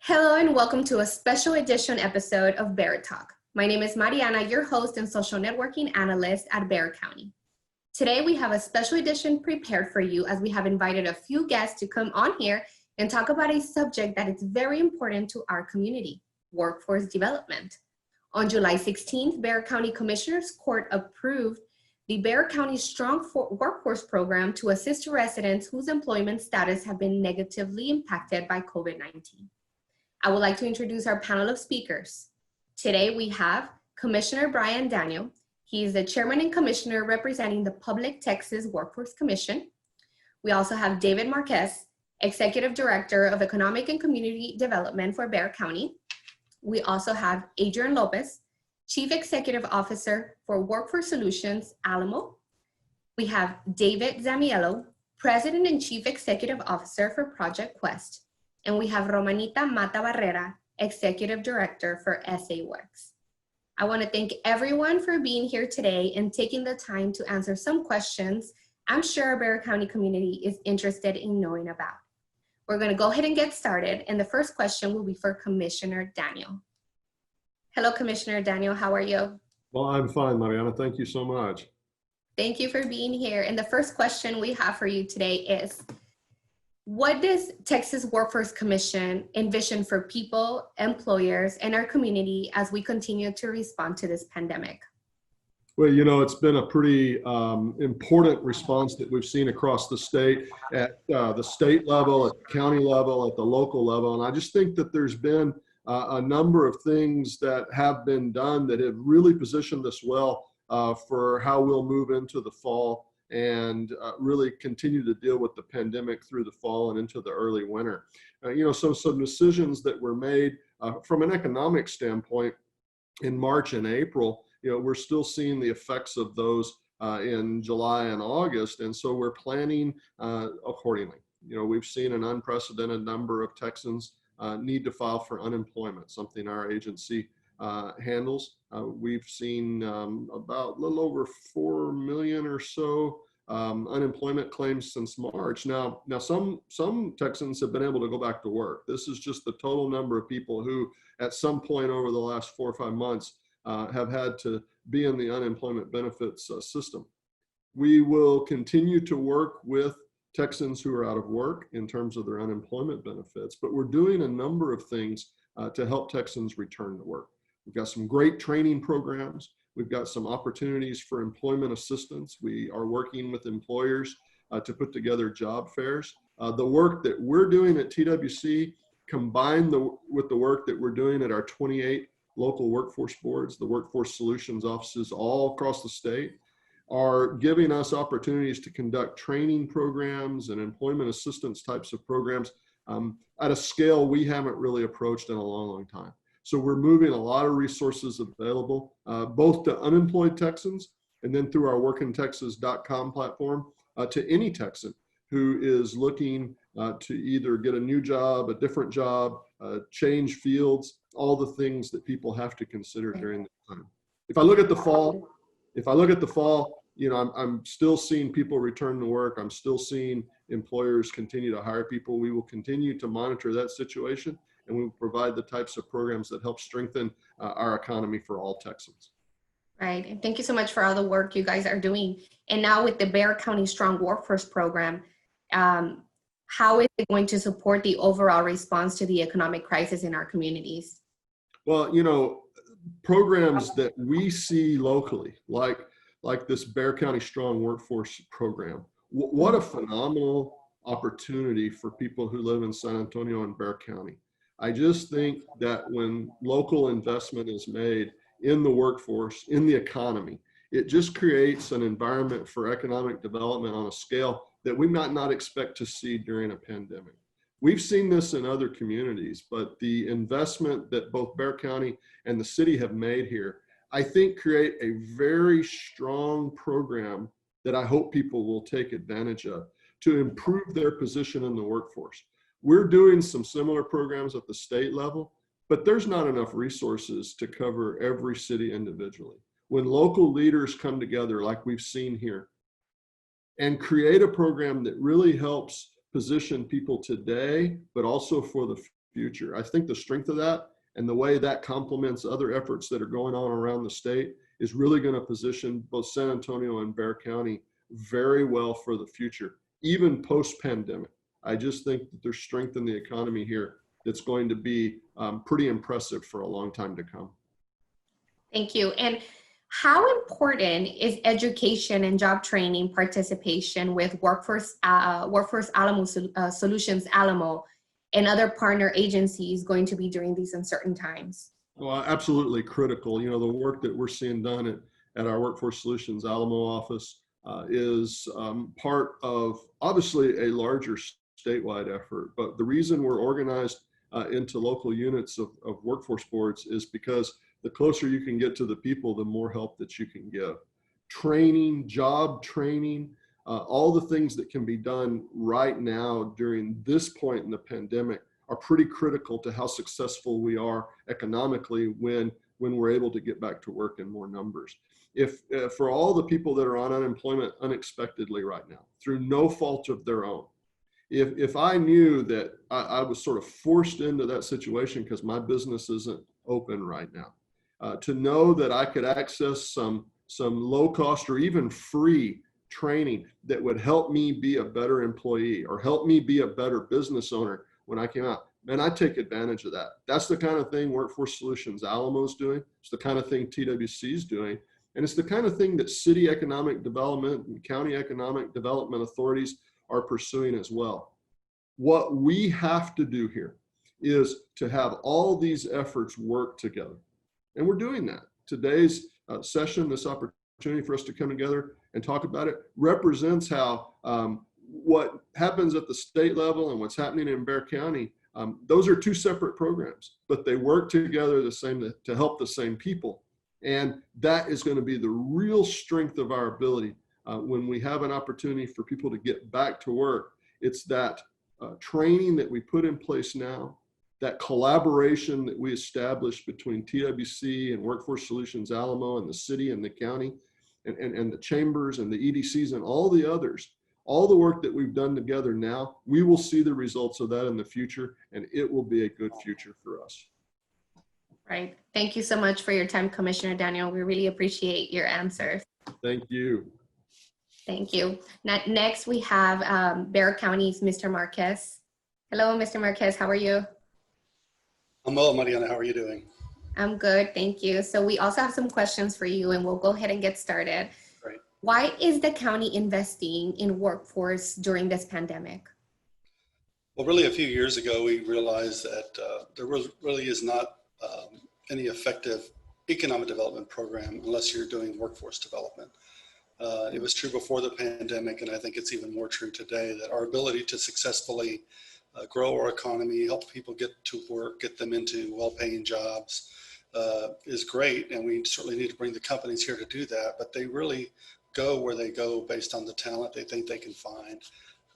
Hello and welcome to a special edition episode of Bear Talk. My name is Mariana, your host and social networking analyst at Bexar County. Today we have a special edition prepared for you as we have invited a few guests to come on here and talk about a subject that is very important to our community, workforce development. On July 16th, Bexar County Commissioners Court approved the Bexar County Strong Workforce Program to assist residents whose employment status have been negatively impacted by COVID-19. I would like to introduce our panel of speakers. Today we have Commissioner Bryan Daniel. He is the chairman and commissioner representing the Public Texas Workforce Commission. We also have David Marquez, executive director of economic and community development for Bexar County. We also have Adrian Lopez, chief executive officer for Workforce Solutions, Alamo. We have David Zammiello, president and chief executive officer for Project Quest. And we have Romanita Matta-Barrera, executive director for SA Works. I want to thank everyone for being here today and taking the time to answer some questions I'm sure our Bexar County community is interested in knowing about. We're going to go ahead and get started, and the first question will be for Commissioner Daniel. Hello, Commissioner Daniel, how are you? Well, I'm fine, Mariana. Thank you so much. Thank you for being here. And the first question we have for you today is, what does Texas Workforce Commission envision for people, employers, and our community as we continue to respond to this pandemic? Well, you know, it's been a pretty important response that we've seen across the state at the state level, at the county level, at the local level. And I just think that there's been a number of things that have been done that have really positioned us well for how we'll move into the fall and really continue to deal with the pandemic through the fall and into the early winter. So some decisions that were made from an economic standpoint in March and April, we're still seeing the effects of those in July and August. And so we're planning accordingly. We've seen an unprecedented number of Texans need to file for unemployment, something our agency handles. We've seen about a little over 4 million or so unemployment claims since March. Now some Texans have been able to go back to work. This is just the total number of people who at some point over the last 4 or 5 months have had to be in the unemployment benefits system. We will continue to work with Texans who are out of work in terms of their unemployment benefits, but we're doing a number of things to help Texans return to work. We've got some great training programs. We've got some opportunities for employment assistance. We are working with employers to put together job fairs. The work that we're doing at TWC, combined with the work that we're doing at our 28 local workforce boards, the workforce solutions offices all across the state, are giving us opportunities to conduct training programs and employment assistance types of programs at a scale we haven't really approached in a long, long time. So we're moving a lot of resources available, both to unemployed Texans and then through our workintexas.com platform to any Texan who is looking to either get a new job, a different job, change fields, all the things that people have to consider during this time. If I look at the fall, I'm still seeing people return to work. I'm still seeing employers continue to hire people. We will continue to monitor that situation, and we will provide the types of programs that help strengthen our economy for all Texans. Right, and thank you so much for all the work you guys are doing. And now with the Bexar County Strong Workforce Program, how is it going to support the overall response to the economic crisis in our communities? Well, programs that we see locally, like this Bexar County Strong Workforce Program, what a phenomenal opportunity for people who live in San Antonio and Bexar County. I just think that when local investment is made in the workforce, in the economy, it just creates an environment for economic development on a scale that we might not expect to see during a pandemic. We've seen this in other communities, but the investment that both Bexar County and the city have made here, I think create a very strong program that I hope people will take advantage of to improve their position in the workforce. We're doing some similar programs at the state level, but there's not enough resources to cover every city individually. When local leaders come together, like we've seen here, and create a program that really helps position people today, but also for the future. I think the strength of that and the way that complements other efforts that are going on around the state is really going to position both San Antonio and Bexar County very well for the future, even post-pandemic. I just think that there's strength in the economy here that's going to be pretty impressive for a long time to come. Thank you. And how important is education and job training participation with Workforce Alamo Solutions Alamo and other partner agencies going to be during these uncertain times? Well, absolutely critical. You know, the work that we're seeing done at our Workforce Solutions Alamo office is part of obviously a larger statewide effort. But the reason we're organized into local units of workforce boards is because the closer you can get to the people, the more help that you can give. Training, job training, all the things that can be done right now during this point in the pandemic are pretty critical to how successful we are economically when we're able to get back to work in more numbers. If for all the people that are on unemployment unexpectedly right now, through no fault of their own, if I knew that I was sort of forced into that situation because my business isn't open right now, to know that I could access some low cost or even free training that would help me be a better employee or help me be a better business owner when I came out, man, I take advantage of that. That's the kind of thing Workforce Solutions Alamo's doing. It's the kind of thing TWC is doing. And it's the kind of thing that city economic development and county economic development authorities are pursuing as well. What we have to do here is to have all these efforts work together. And we're doing that. Today's session, this opportunity for us to come together and talk about it, represents how what happens at the state level and what's happening in Bexar County, those are two separate programs, but they work together the same to help the same people. And that is going to be the real strength of our ability when we have an opportunity for people to get back to work. It's that training that we put in place now, that collaboration that we established between TWC and Workforce Solutions Alamo and the city and the county and the chambers and the EDCs and all the others, all the work that we've done together now, we will see the results of that in the future, and it will be a good future for us. Right. Thank you so much for your time, Commissioner Daniel. We really appreciate your answers. Thank you. Thank you. Next, we have Bexar County's Mr. Marquez. Hello, Mr. Marquez. How are you? I'm well, Mariana. How are you doing? I'm good. Thank you. So we also have some questions for you, and we'll go ahead and get started. Great. Why is the county investing in workforce during this pandemic? Well, really, a few years ago, we realized that there really is not any effective economic development program unless you're doing workforce development. It was true before the pandemic, and I think it's even more true today, that our ability to successfully grow our economy, help people get to work, get them into well-paying jobs is great. And we certainly need to bring the companies here to do that, but they really go where they go based on the talent they think they can find.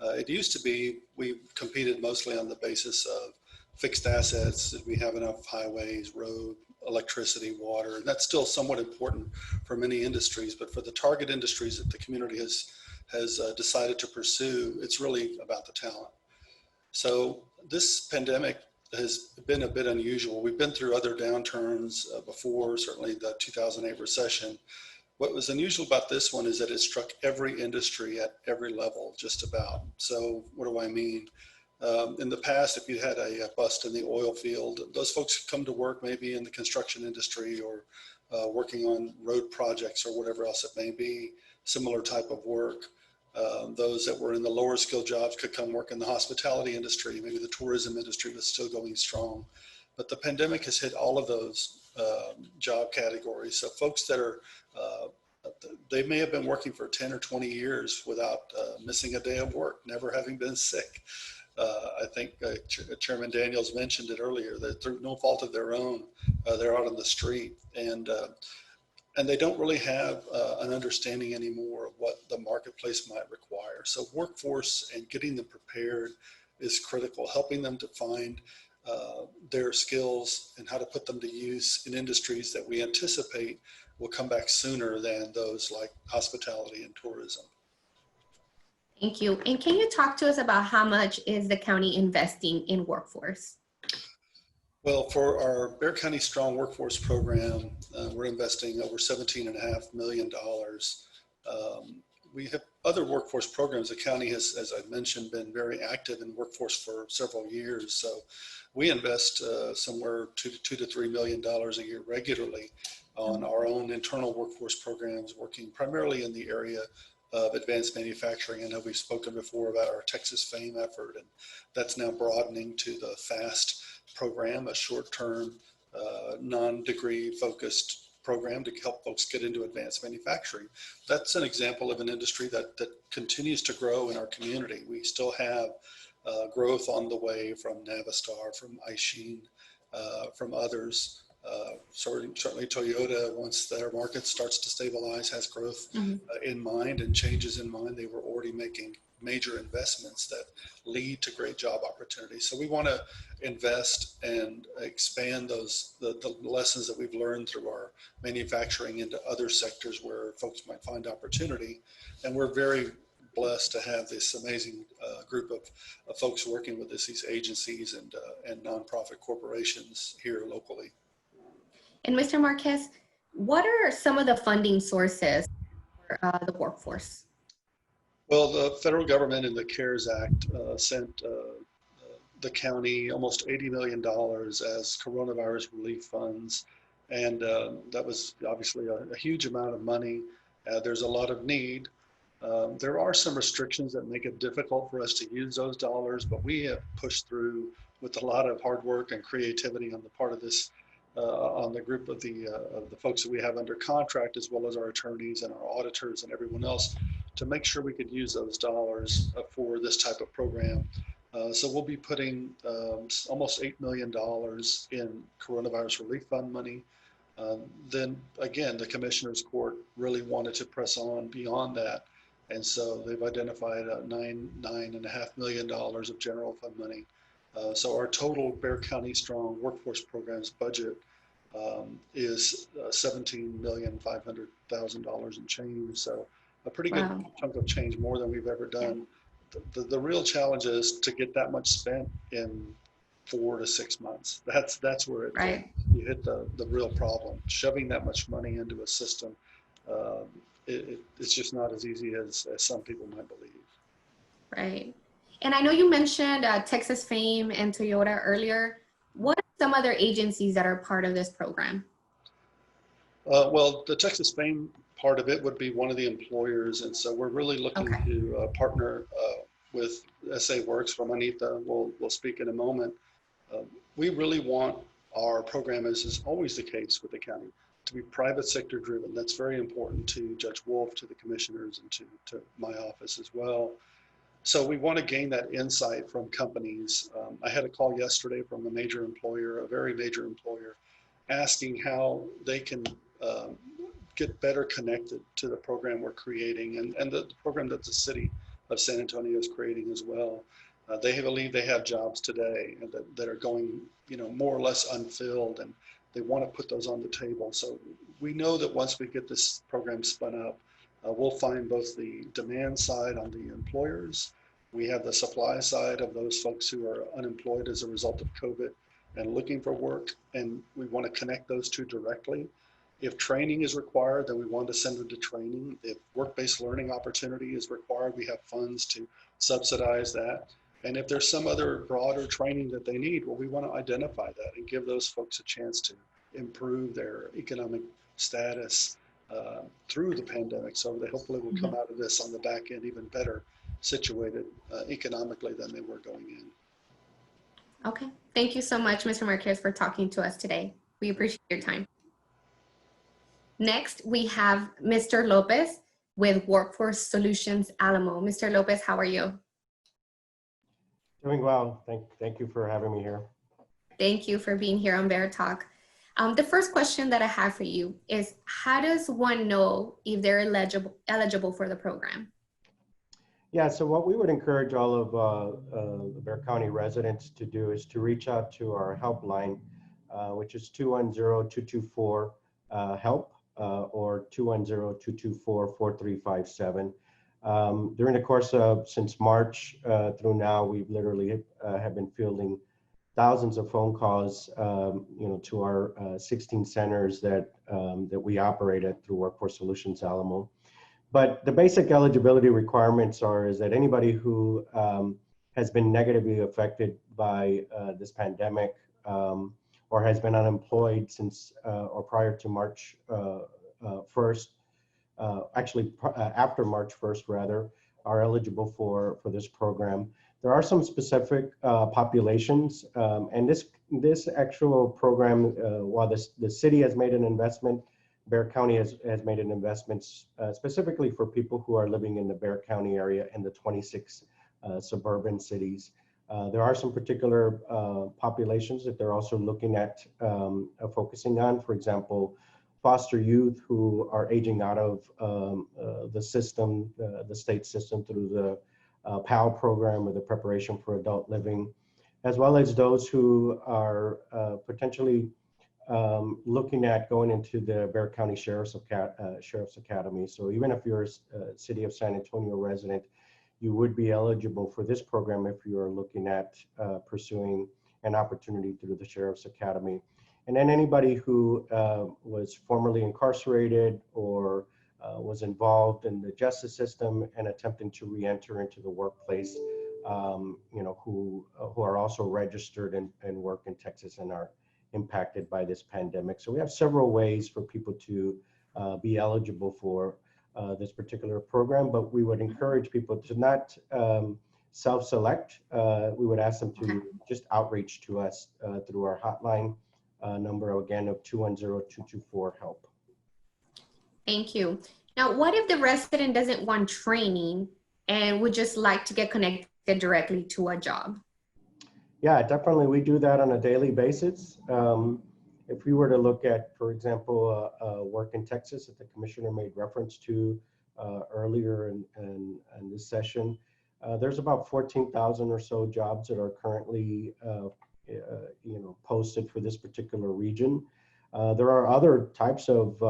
It used to be we competed mostly on the basis of fixed assets. We have enough highways, road, electricity, water, and that's still somewhat important for many industries, but for the target industries that the community has decided to pursue, it's really about the talent. So this pandemic has been a bit unusual. We've been through other downturns before, certainly the 2008 recession. What was unusual about this one is that it struck every industry at every level, just about. So what do I mean? In the past, if you had a bust in the oil field, those folks come to work maybe in the construction industry or working on road projects or whatever else it may be, similar type of work. Those that were in the lower skill jobs could come work in the hospitality industry. Maybe the tourism industry was still going strong. But the pandemic has hit all of those job categories. So folks that are, they may have been working for 10 or 20 years without missing a day of work, never having been sick. I think Chairman Daniels mentioned it earlier, that through no fault of their own, they're out on the street, and they don't really have an understanding anymore of what the marketplace might require. So workforce and getting them prepared is critical, helping them to find their skills and how to put them to use in industries that we anticipate will come back sooner than those like hospitality and tourism. Thank you. And can you talk to us about how much is the county investing in workforce? Well, for our Bexar County Strong Workforce Program, we're investing over $17.5 million. We have other workforce programs. The county has, as I mentioned, been very active in workforce for several years. So we invest somewhere $2 to $3 million a year regularly on our own internal workforce programs, working primarily in the area of advanced manufacturing. I know we've spoken before about our Texas FAME effort, and that's now broadening to the FAST program, a short-term, non-degree focused program to help folks get into advanced manufacturing. That's an example of an industry that continues to grow in our community. We still have growth on the way from Navistar, from Aishin, from others. Certainly Toyota, once their market starts to stabilize, has growth in mind and changes in mind. They were already making major investments that lead to great job opportunities. So we want to invest and expand the lessons that we've learned through our manufacturing into other sectors where folks might find opportunity. And we're very blessed to have this amazing group of folks working with us, these agencies and nonprofit corporations here locally. And Mr. Marquez, what are some of the funding sources for the workforce? Well, the federal government in the CARES Act sent the county almost $80 million as coronavirus relief funds. And that was obviously a huge amount of money. There's a lot of need. There are some restrictions that make it difficult for us to use those dollars, but we have pushed through with a lot of hard work and creativity on the part of this, on the group of the folks that we have under contract, as well as our attorneys and our auditors and everyone else, to make sure we could use those dollars for this type of program. So we'll be putting almost $8 million in coronavirus relief fund money. Then again, the Commissioners Court really wanted to press on beyond that. And so they've identified $9.5 million of general fund money. So our total Bexar County Strong Workforce Programs budget is $17,500,000 in change. So a pretty good chunk of change, more than we've ever done. The real challenge is to get that much spent in 4 to 6 months. That's where it, you hit the real problem. Shoving that much money into a system, it's just not as easy as some people might believe. Right. And I know you mentioned Texas FAME and Toyota earlier. What are some other agencies that are part of this program? Well, the Texas FAME part of it would be one of the employers. And so we're really looking to partner with SA Works. Romanita will speak in a moment. We really want our program, as is always the case with the county, to be private sector driven. That's very important to Judge Wolf, to the commissioners, and to my office as well. So we want to gain that insight from companies. I had a call yesterday from a major employer, a very major employer, asking how they can get better connected to the program we're creating and the program that the city of San Antonio is creating as well. They believe they have jobs today and that are going, more or less unfilled, and they want to put those on the table. So we know that once we get this program spun up, we'll find both the demand side on the employers. We have the supply side of those folks who are unemployed as a result of COVID and looking for work, and we want to connect those two directly. If training is required, then we want to send them to training. If work-based learning opportunity is required, we have funds to subsidize that. And if there's some other broader training that they need, well, we want to identify that and give those folks a chance to improve their economic status through the pandemic, so they hopefully will come out of this on the back end even better situated economically than they were going in. Okay. Thank you so much, Mr. Marquez, for talking to us today. We appreciate your time. Next, we have Mr. Lopez with Workforce Solutions Alamo. Mr. Lopez, how are you? Doing well. Thank you for having me here. Thank you for being here on Bear Talk. The first question that I have for you is, how does one know if they're eligible for the program? Yeah, so what we would encourage all of the Bexar County residents to do is to reach out to our helpline, which is 210-224-HELP or 210-224-4357. During the course of, since March through now, we've literally have been fielding thousands of phone calls, to our 16 centers that we operate at through Workforce Solutions Alamo. But the basic eligibility requirements is that anybody who has been negatively affected by this pandemic or has been unemployed since or prior to March 1st, after March 1st rather, are eligible for this program. There are some specific populations, and this actual program, while the city has made an investment, Bexar County has made an investment specifically for people who are living in the Bexar County area and the 26 suburban cities. There are some particular populations that they're also looking at focusing on. For example, foster youth who are aging out of the system, the state system through the PAL program or the Preparation for Adult Living, as well as those who are potentially looking at going into the Bexar County Sheriff's Academy. So even if you're a City of San Antonio resident, you would be eligible for this program if you are looking at pursuing an opportunity through the Sheriff's Academy. And then anybody who was formerly incarcerated or was involved in the justice system and attempting to re-enter into the workplace, who are also registered and work in Texas and are impacted by this pandemic. So we have several ways for people to be eligible for this particular program, but we would encourage people to not self-select. We would ask them to just outreach to us through our hotline number, again, of 210-224-HELP. Thank you. Now, what if the resident doesn't want training and would just like to get connected directly to a job? Yeah, definitely. We do that on a daily basis. If we were to look at, for example, work in Texas that the commissioner made reference to earlier in this session, there's about 14,000 or so jobs that are currently posted for this particular region. There are other types of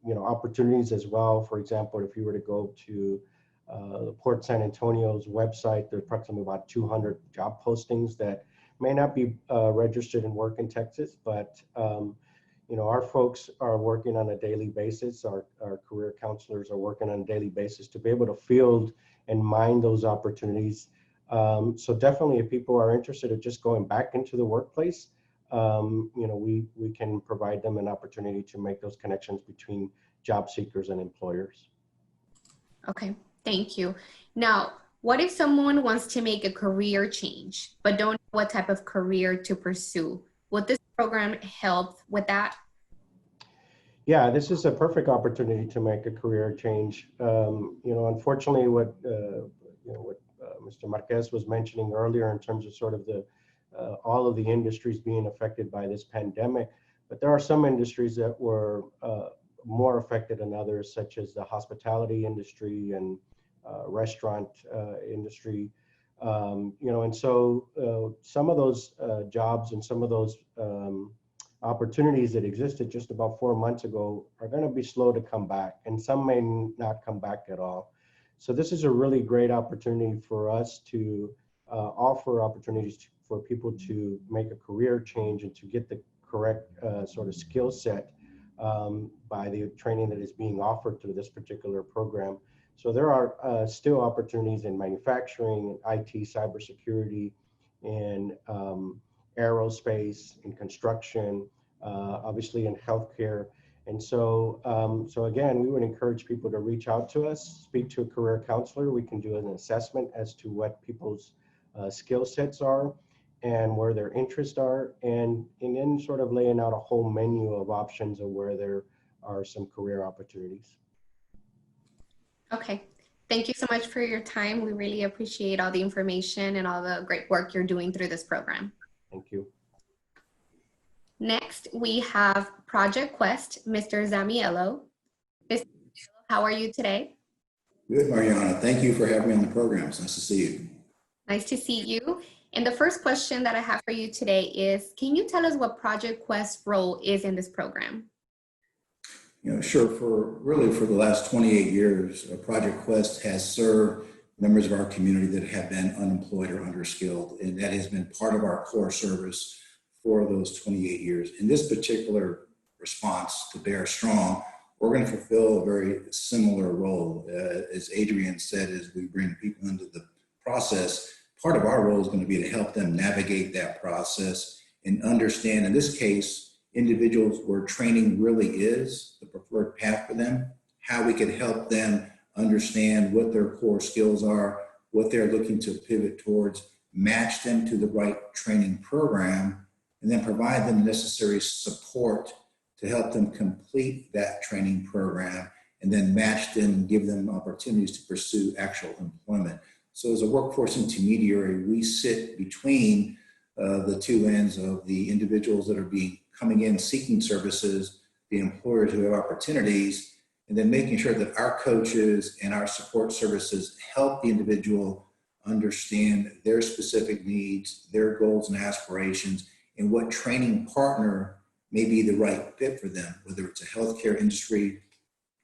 opportunities as well. For example, if you were to go to the Port San Antonio's website, there's approximately about 200 job postings that may not be registered in work in Texas, but our folks are working on a daily basis. Our career counselors are working on a daily basis to be able to field and mine those opportunities. So definitely, if people are interested in just going back into the workplace, we can provide them an opportunity to make those connections between job seekers and employers. Okay, thank you. Now, what if someone wants to make a career change, but don't know what type of career to pursue? Would this program help with that? Yeah, this is a perfect opportunity to make a career change. Unfortunately, what Mr. Marquez was mentioning earlier in terms of sort of all of the industries being affected by this pandemic, but there are some industries that were more affected than others, such as the hospitality industry and restaurant industry. And so some of those jobs and some of those opportunities that existed just about 4 months ago are going to be slow to come back, and some may not come back at all. So this is a really great opportunity for us to offer opportunities for people to make a career change and to get the correct sort of skill set by the training that is being offered through this particular program. So there are still opportunities in manufacturing, IT, cybersecurity, in aerospace, in construction, obviously in healthcare. And so, again, we would encourage people to reach out to us, speak to a career counselor. We can do an assessment as to what people's skill sets are and where their interests are, and then sort of laying out a whole menu of options of where there are some career opportunities. Okay, thank you so much for your time. We really appreciate all the information and all the great work you're doing through this program. Thank you. Next, we have Project Quest, Mr. Zammiello. Mr. Zammiello, how are you today? Good, Mariana. Thank you for having me on the program. It's nice to see you. Nice to see you. And the first question that I have for you today is, can you tell us what Project Quest's role is in this program? Sure. For the last 28 years, Project Quest has served members of our community that have been unemployed or underskilled. And that has been part of our core service for those 28 years. In this particular response to Bear Strong, we're going to fulfill a very similar role. As Adrian said, as we bring people into the process, part of our role is going to be to help them navigate that process and understand, in this case, individuals where training really is the preferred path for them, how we can help them understand what their core skills are, what they're looking to pivot towards, match them to the right training program, and then provide them the necessary support to help them complete that training program, and then match them and give them opportunities to pursue actual employment. So as a workforce intermediary, we sit between the two ends of the individuals that are coming in seeking services, the employers who have opportunities, and then making sure that our coaches and our support services help the individual understand their specific needs, their goals and aspirations, and what training partner may be the right fit for them, whether it's a healthcare industry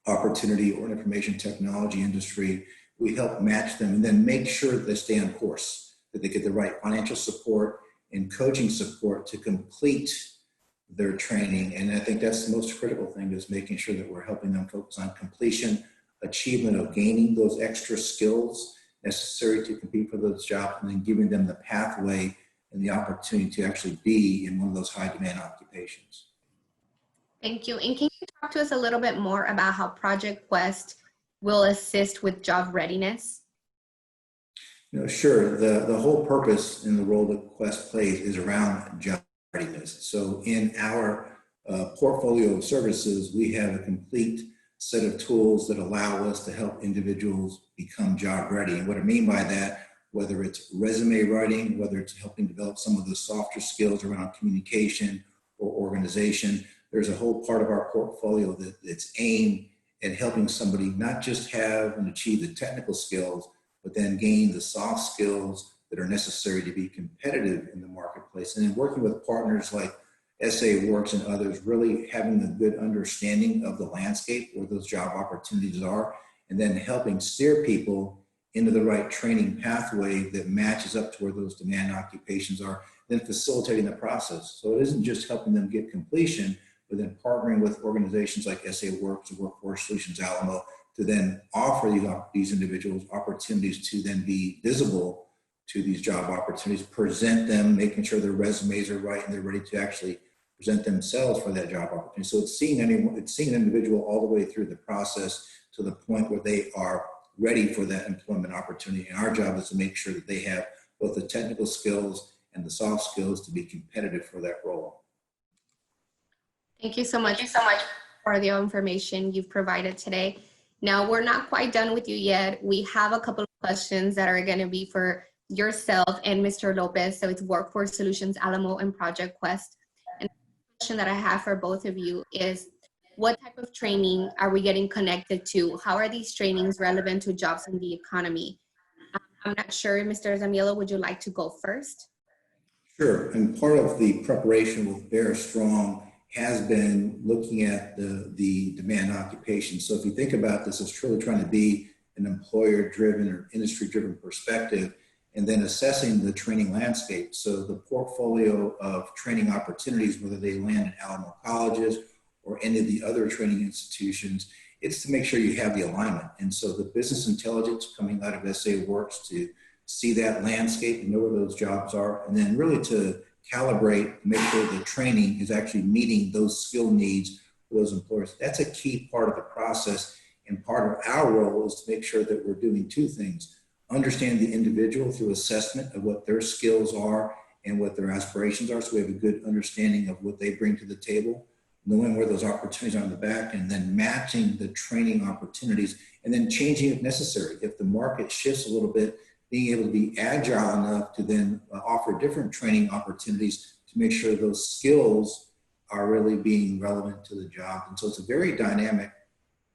opportunity or an information technology industry. We help match them and then make sure that they stay on course, that they get the right financial support and coaching support to complete their training. And I think that's the most critical thing, is making sure that we're helping them focus on completion, achievement of gaining those extra skills necessary to compete for those jobs, and then giving them the pathway and the opportunity to actually be in one of those high demand occupations. Thank you. And can you talk to us a little bit more about how Project Quest will assist with job readiness? Sure. The whole purpose in the role that Quest plays is around job readiness. So in our portfolio of services, we have a complete set of tools that allow us to help individuals become job ready. And what I mean by that, whether it's resume writing, whether it's helping develop some of the softer skills around communication or organization, there's a whole part of our portfolio that's aimed at helping somebody not just have and achieve the technical skills, but then gain the soft skills that are necessary to be competitive in the marketplace. And then working with partners like SA Works and others, really having a good understanding of the landscape where those job opportunities are, and then helping steer people into the right training pathway that matches up to where those demand occupations are, then facilitating the process. So it isn't just helping them get completion, but then partnering with organizations like SA Works or Workforce Solutions Alamo to then offer these individuals opportunities to then be visible to these job opportunities, present them, making sure their resumes are right and they're ready to actually present themselves for that job opportunity. So it's seeing an individual all the way through the process to the point where they are ready for that employment opportunity. And our job is to make sure that they have both the technical skills and the soft skills to be competitive for that role. Thank you so much for the information you've provided today. Now, we're not quite done with you yet. We have a couple of questions that are going to be for yourself and Mr. Lopez. So it's Workforce Solutions Alamo and Project Quest. And the question that I have for both of you is, what type of training are we getting connected to? How are these trainings relevant to jobs in the economy? I'm not sure, Mr. Zammiello, would you like to go first? Sure. And part of the preparation with Bear Strong has been looking at the demand occupation. So if you think about this as truly trying to be an employer-driven or industry-driven perspective, and then assessing the training landscape. So the portfolio of training opportunities, whether they land at Alamo colleges or any of the other training institutions, it's to make sure you have the alignment. And so the business intelligence coming out of SA Works to see that landscape and know where those jobs are, and then really to calibrate, make sure the training is actually meeting those skill needs for those employers. That's a key part of the process. And part of our role is to make sure that we're doing two things: understand the individual through assessment of what their skills are and what their aspirations are, so we have a good understanding of what they bring to the table, knowing where those opportunities are on the back, and then matching the training opportunities, and then changing if necessary. If the market shifts a little bit, being able to be agile enough to then offer different training opportunities to make sure those skills are really being relevant to the job. And so it's a very dynamic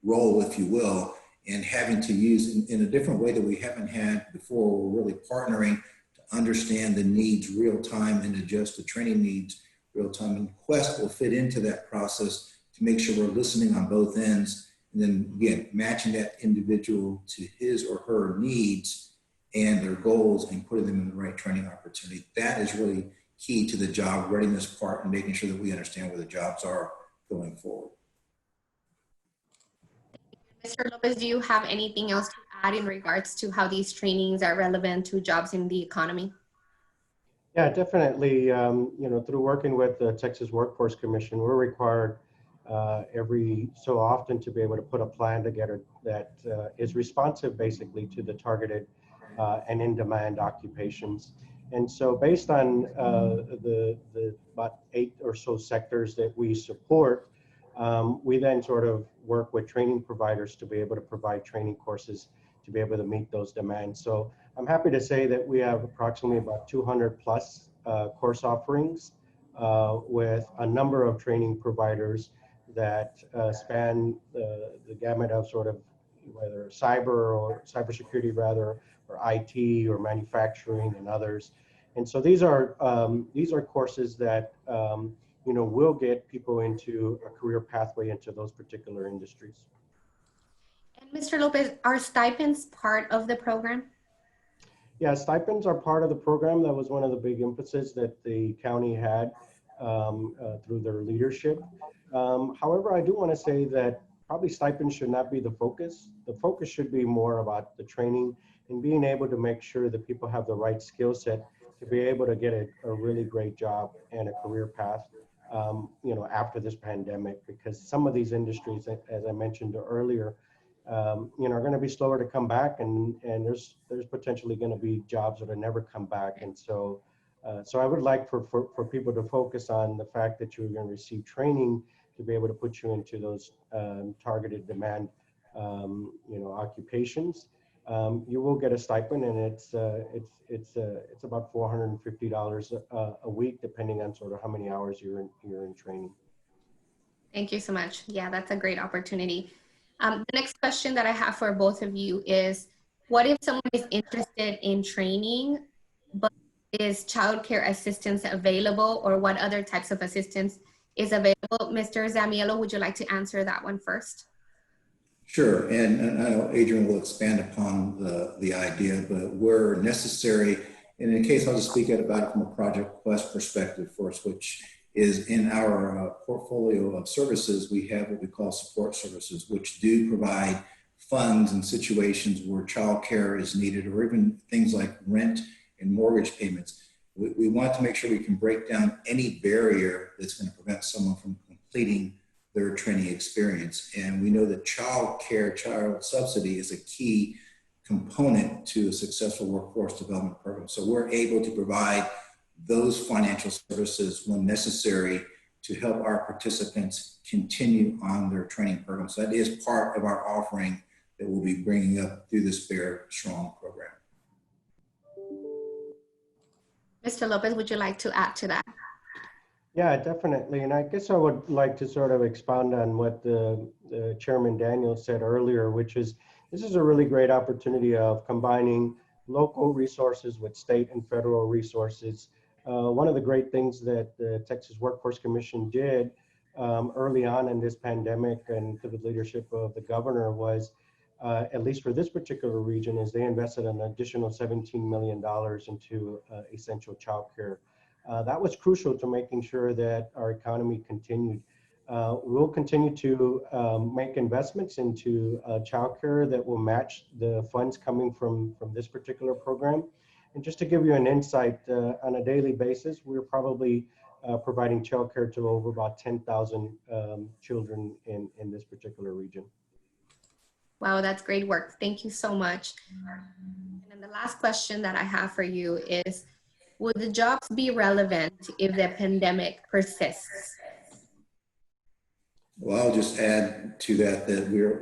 role, if you will, and having to use in a different way that we haven't had before. We're really partnering to understand the needs real time and adjust the training needs real time. And Quest will fit into that process to make sure we're listening on both ends And then again, matching that individual to his or her needs and their goals and putting them in the right training opportunity. That is really key to the job readiness part and making sure that we understand where the jobs are going forward. Mr. Lopez, do you have anything else to add in regards to how these trainings are relevant to jobs in the economy? Yeah, definitely. Through working with the Texas Workforce Commission, we're required every so often to be able to put a plan together that is responsive basically to the targeted and in-demand occupations. And so based on the about 8 or so sectors that we support, we then sort of work with training providers to be able to provide training courses to be able to meet those demands. So I'm happy to say that we have approximately about 200 plus course offerings with a number of training providers that span the gamut of sort of whether cyber or cybersecurity rather, or IT or manufacturing and others. And so these are courses that will get people into a career pathway into those particular industries. And Mr. Lopez, are stipends part of the program? Yeah, stipends are part of the program. That was one of the big emphasis that the county had through their leadership. However, I do want to say that probably stipends should not be the focus. The focus should be more about the training and being able to make sure that people have the right skill set to be able to get a really great job and a career path, after this pandemic, because some of these industries, as I mentioned earlier, are going to be slower to come back, and there's potentially going to be jobs that will never come back. And so I would like for people to focus on the fact that you're going to receive training to be able to put you into those targeted demand, occupations. You will get a stipend, and it's about $450 a week, depending on sort of how many hours you're in training. Thank you so much. Yeah, that's a great opportunity. The next question that I have for both of you is, what if someone is interested in training, but is childcare assistance available, or what other types of assistance is available? Mr. Zammiello, would you like to answer that one first? Sure, and I know Adrian will expand upon the idea, but where necessary, and in case I'll just speak about it from a Project Quest perspective for us, which is in our portfolio of services, we have what we call support services, which do provide funds in situations where childcare is needed, or even things like rent and mortgage payments. We want to make sure we can break down any barrier that's going to prevent someone from completing their training experience. And we know that child subsidy is a key component to a successful workforce development program. So we're able to provide those financial services when necessary to help our participants continue on their training program. So that is part of our offering that we'll be bringing up through this Bear Strong program. Mr. Lopez, would you like to add to that? Yeah, definitely. And I guess I would like to sort of expound on what the Chairman Daniel said earlier, which is this is a really great opportunity of combining local resources with state and federal resources. One of the great things that the Texas Workforce Commission did early on in this pandemic, and through the leadership of the governor, was at least for this particular region, is they invested an additional $17 million into essential childcare. That was crucial to making sure that our economy continued. We'll continue to make investments into childcare that will match the funds coming from this particular program. And just to give you an insight, on a daily basis, we're probably providing childcare to over about 10,000 children in this particular region. Wow, that's great work. Thank you so much. And then the last question that I have for you is, would the jobs be relevant if the pandemic persists? Well, I'll just add to that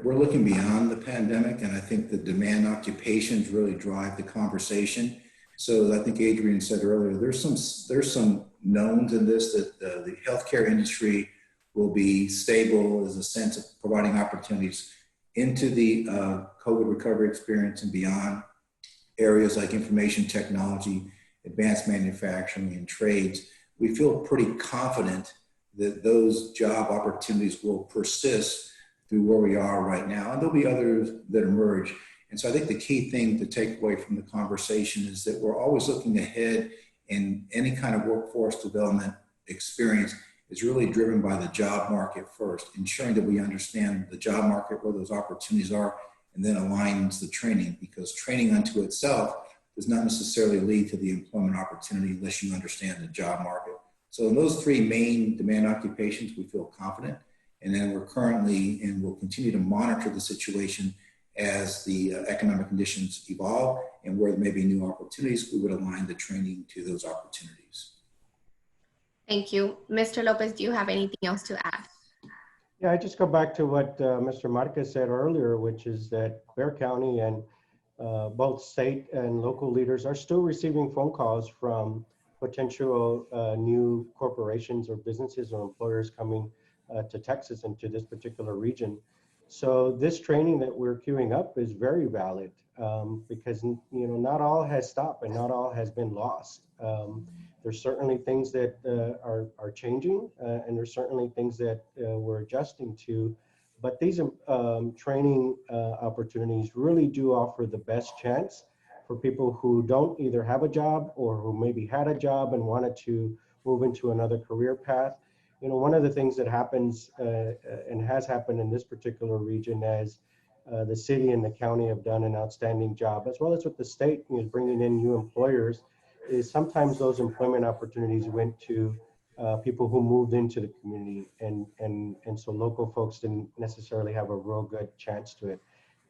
we're looking beyond the pandemic, and I think the demand occupations really drive the conversation. So I think Adrian said earlier, there's some knowns in this, that the healthcare industry will be stable as a sense of providing opportunities into the COVID recovery experience and beyond. Areas like information technology, advanced manufacturing, and trades, we feel pretty confident that those job opportunities will persist through through where we are right now. And there'll be others that emerge. And so I think the key thing to take away from the conversation is that we're always looking ahead, and any kind of workforce development experience is really driven by the job market first, ensuring that we understand the job market, where those opportunities are, and then aligns the training, because training unto itself does not necessarily lead to the employment opportunity unless you understand the job market. So in those three main demand occupations, we feel confident. And then we're currently, and will continue to monitor the situation as the economic conditions evolve, and where there may be new opportunities, we would align the training to those opportunities. Thank you. Mr. Lopez, do you have anything else to add? Yeah, I just go back to what Mr. Marquez said earlier, which is that Bexar County and both state and local leaders are still receiving phone calls from potential new corporations or businesses or employers coming to Texas and to this particular region. So this training that we're queuing up is very valid because not all has stopped and not all has been lost. There's certainly things that are changing and there's certainly things that we're adjusting to, but these training opportunities really do offer the best chance for people who don't either have a job or who maybe had a job and wanted to move into another career path. One of the things that happens and has happened in this particular region, as the city and the county have done an outstanding job, as well as with the state bringing in new employers, is sometimes those employment opportunities went to people who moved into the community, and so local folks didn't necessarily have a real good chance to it.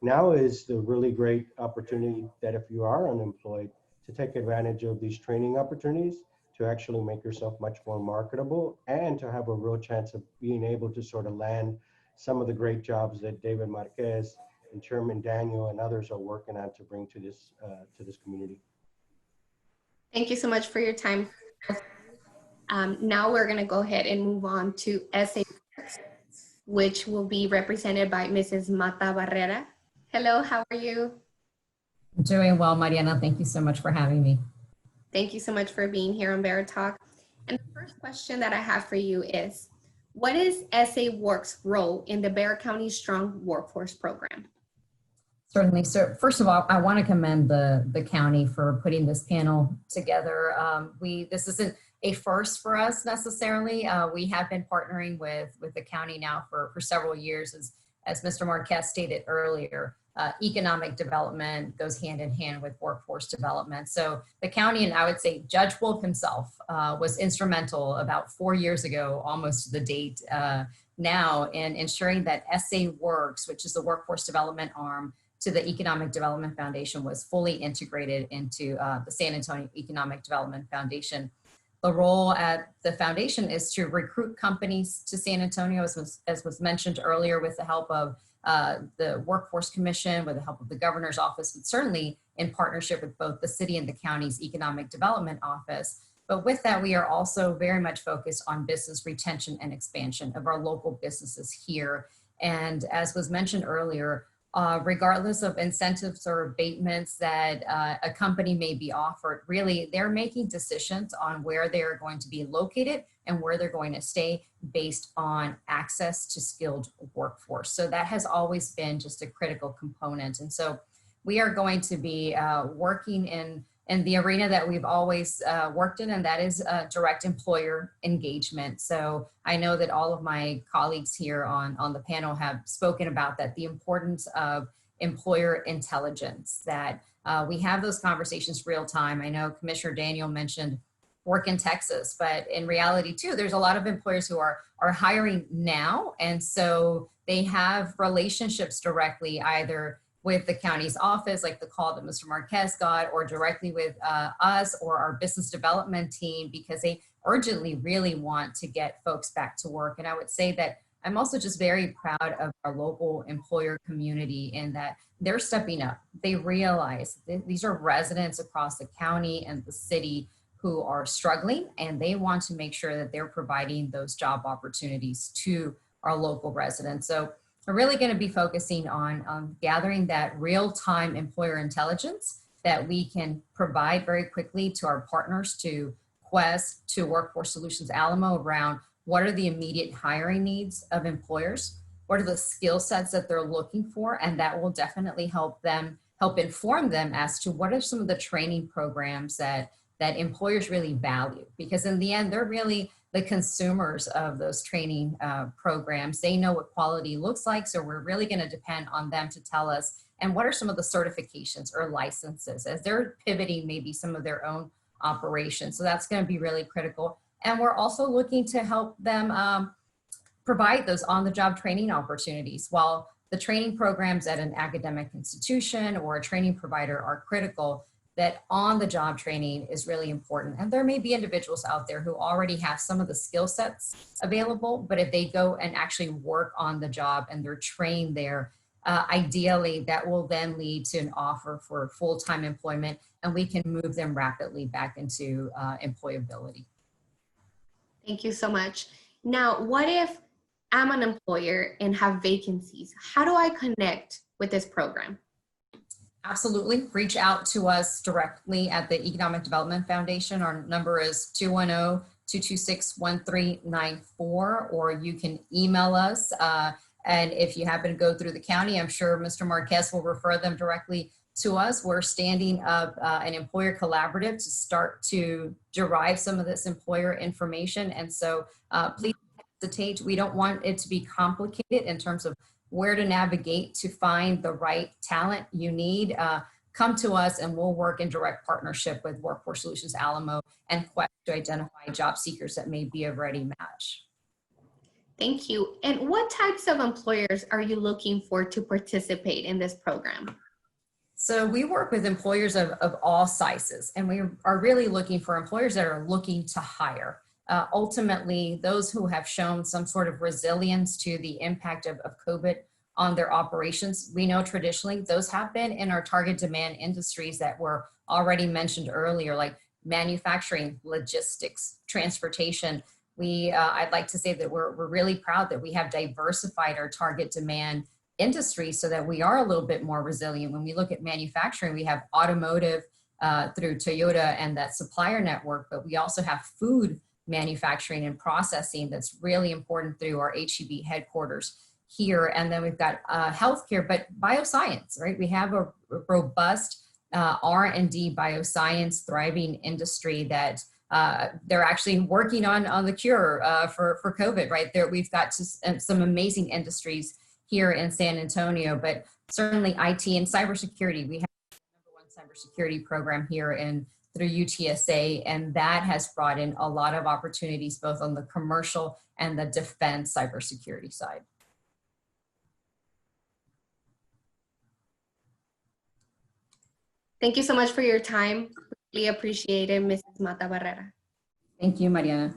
Now is the really great opportunity that if you are unemployed, to take advantage of these training opportunities, to actually make yourself much more marketable, and to have a real chance of being able to sort of land some of the great jobs that David Marquez and Chairman Daniel and others are working on to bring to this community. Thank you so much for your time. Now we're going to go ahead and move on to SA, which will be represented by Mrs. Matta-Barrera. Hello, how are you? I'm doing well, Mariana. Thank you so much for having me. Thank you so much for being here on Bear Talk. And the first question that I have for you is, what is SA Works' role in the Bexar County Strong Workforce Program? Certainly. So first of all, I want to commend the county for putting this panel together. This isn't a first for us necessarily. We have been partnering with the county now for several years, as Mr. Marquez stated earlier. Economic development goes hand in hand with workforce development. So the county, and I would say Judge Wolf himself, was instrumental about 4 years ago, almost to the date now, in ensuring that SA Works, which is the workforce development arm to the Economic Development Foundation, was fully integrated into the San Antonio Economic Development Foundation. The role at the foundation is to recruit companies to San Antonio, as was mentioned earlier, with the help of the Workforce Commission, with the help of the Governor's Office, but certainly in partnership with both the city and the county's Economic Development Office. But with that, we are also very much focused on business retention and expansion of our local businesses here. And as was mentioned earlier, regardless of incentives or abatements that a company may be offered, really they're making decisions on where they're going to be located and where they're going to stay based on access to skilled workforce. So that has always been just a critical component. And so we are going to be working in the arena that we've always worked in, and that is direct employer engagement. So I know that all of my colleagues here on the panel have spoken about that, the importance of employer intelligence, that we have those conversations real time. I know Commissioner Daniel mentioned work in Texas, but in reality too, there's a lot of employers who are hiring now. And so they have relationships directly either with the county's office, like the call that Mr. Marquez got, or directly with us or our business development team, because they urgently really want to get folks back to work. And I would say that I'm also just very proud of our local employer community in that they're stepping up. They realize these are residents across the county and the city who are struggling, and they want to make sure that they're providing those job opportunities to our local residents. So we're really going to be focusing on gathering that real-time employer intelligence that we can provide very quickly to our partners, to Quest, to Workforce Solutions Alamo, around what are the immediate hiring needs of employers, what are the skill sets that they're looking for, and that will definitely help inform them as to what are some of the training programs that employers really value, because in the end, they're really the consumers of those training programs. They know what quality looks like, so we're really going to depend on them to tell us, and what are some of the certifications or licenses as they're pivoting maybe some of their own operations. So that's going to be really critical. And we're also looking to help them provide those on-the-job training opportunities. While the training programs at an academic institution or a training provider are critical, that on-the-job training is really important. And there may be individuals out there who already have some of the skill sets available, but if they go and actually work on the job and they're trained there, ideally that will then lead to an offer for full-time employment, and we can move them rapidly back into employability. Thank you so much. Now, what if I'm an employer and have vacancies? How do I connect with this program? Absolutely. Reach out to us directly at the Economic Development Foundation. Our number is 210-226-1394, or you can email us. And if you happen to go through the county, I'm sure Mr. Marquez will refer them directly to us. We're standing up an employer collaborative to start to derive some of this employer information. And so please don't hesitate. We don't want it to be complicated in terms of where to navigate to find the right talent you need. Come to us and we'll work in direct partnership with Workforce Solutions Alamo and Quest to identify job seekers that may be a ready match. Thank you. And what types of employers are you looking for to participate in this program? So we work with employers of all sizes, and we are really looking for employers that are looking to hire. Ultimately, those who have shown some sort of resilience to the impact of COVID on their operations. We know traditionally those have been in our target demand industries that were already mentioned earlier, like manufacturing, logistics, transportation. I'd like to say that we're really proud that we have diversified our target demand industry so that we are a little bit more resilient. When we look at manufacturing, we have automotive through Toyota and that supplier network, but we also have food manufacturing and processing that's really important through our HEB headquarters here. And then we've got healthcare, but bioscience, right? We have a robust R&D bioscience thriving industry that they're actually working on the cure for COVID, right? There, we've got some amazing industries here in San Antonio, but certainly IT and cybersecurity. We have the #1 cybersecurity program here through UTSA, and that has brought in a lot of opportunities both on the commercial and the defense cybersecurity side. Thank you so much for your time. Really appreciate it, Mrs. Matta-Barrera. Thank you, Mariana.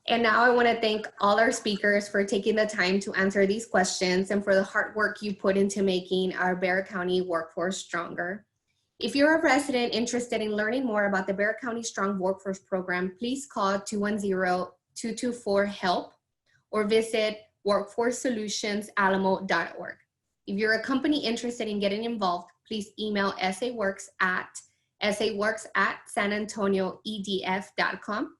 And now I want to thank all our speakers for taking the time to answer these questions and for the hard work you put into making our Bexar County workforce stronger. If you're a resident interested in learning more about the Bexar County Strong Workforce Program, please call 210-224-HELP or visit workforcesolutionsAlamo.org. If you're a company interested in getting involved, please email saworks@sanantonioedf.com.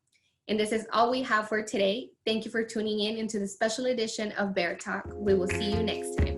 And this is all we have for today. Thank you for tuning in into the special edition of Bear Talk. We will see you next time.